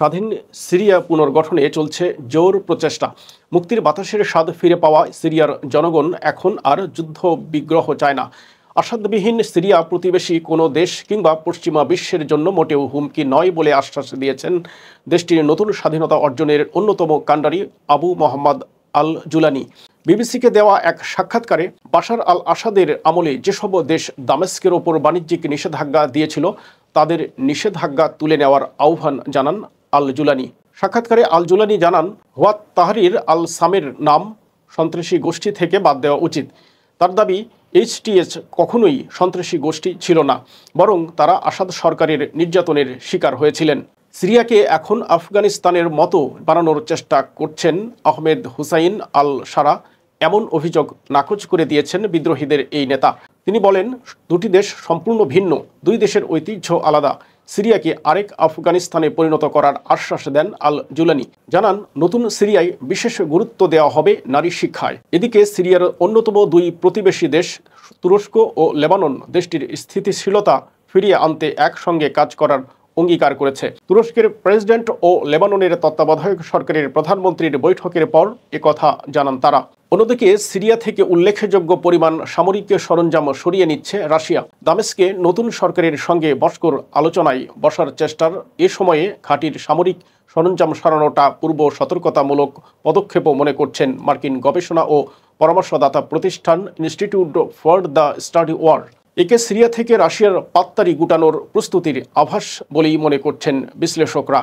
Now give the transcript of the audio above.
স্বাধীন সিরিয়া পুনর্গঠনে চলছে জোর প্রচেষ্টা। মুক্তির বাতাসের স্বাদ ফিরে পাওয়া সিরিয়ার জনগণ এখন আর যুদ্ধ বিগ্রহ চায় না। আসাদবিহীন সিরিয়া প্রতিবেশী কোনো দেশ কিংবা পশ্চিমা বিশ্বের জন্য মোটেও হুমকি নয় বলে আশ্বাস দিয়েছেন দেশটির নতুন স্বাধীনতা অর্জনের অন্যতম কাণ্ডারি আবু মোহাম্মদ আল জুলানি। বিবিসিকে দেওয়া এক সাক্ষাৎকারে বাশার আল আসাদের আমলে যেসব দেশ দামেস্কের ওপর বাণিজ্যিক নিষেধাজ্ঞা দিয়েছিল তাদের নিষেধাজ্ঞা তুলে নেওয়ার আহ্বান জানান আল জুলানি। সাক্ষাৎকারে আল জুলানি জানান, হুয়াত তাহরির আল সামের নাম সন্ত্রাসী গোষ্ঠী থেকে বাদ দেওয়া উচিত। তার দাবি, এইচটিএস কখনোই সন্ত্রাসী গোষ্ঠী ছিল না, বরং তারা আসাদ সরকারের নির্যাতনের শিকার হয়েছিলেন। সিরিয়াকে এখন আফগানিস্তানের মতো বানানোর চেষ্টা করছেন আহমেদ হুসাইন আল সারা, এমন অভিযোগ নাকচ করে দিয়েছেন বিদ্রোহীদের এই নেতা। তিনি বলেন, দুটি দেশ সম্পূর্ণ ভিন্ন, দুই দেশের ঐতিহ্য আলাদা। সিরিয়াকে আরেক আফগানিস্তানে পরিণত করার আশ্বাস দেন আল জুলানি। জানান, নতুন সিরিয়ায় বিশেষ গুরুত্ব দেওয়া হবে নারী শিক্ষায়। এদিকে সিরিয়ার অন্যতম দুই প্রতিবেশী দেশ তুরস্ক ও লেবানন দেশটির স্থিতিশীলতা ফিরিয়ে আনতে একসঙ্গে কাজ করার অঙ্গীকার করেছে। তুরস্কের প্রেসিডেন্ট ও লেবাননের তত্ত্বাবধায়ক সরকারের প্রধানমন্ত্রীর বৈঠকের পর একথা জানান তারা। অন্যদিকে সিরিয়া থেকে উল্লেখযোগ্য পরিমাণ সামরিক সরঞ্জাম সরিয়ে নিচ্ছে রাশিয়া। দামেস্কে নতুন সরকারের সঙ্গে মস্কোর আলোচনায় বসার চেষ্টার এ সময়ে ঘাঁটির সামরিক সরঞ্জাম সরানোটা পূর্ব সতর্কতামূলক পদক্ষেপও মনে করছেন মার্কিন গবেষণা ও পরামর্শদাতা প্রতিষ্ঠান institute for the study war. একে সিরিয়া থেকে রাশিয়ার পাততাড়ি গুটানোর প্রস্তুতির আভাস বলেই মনে করছেন বিশ্লেষকরা।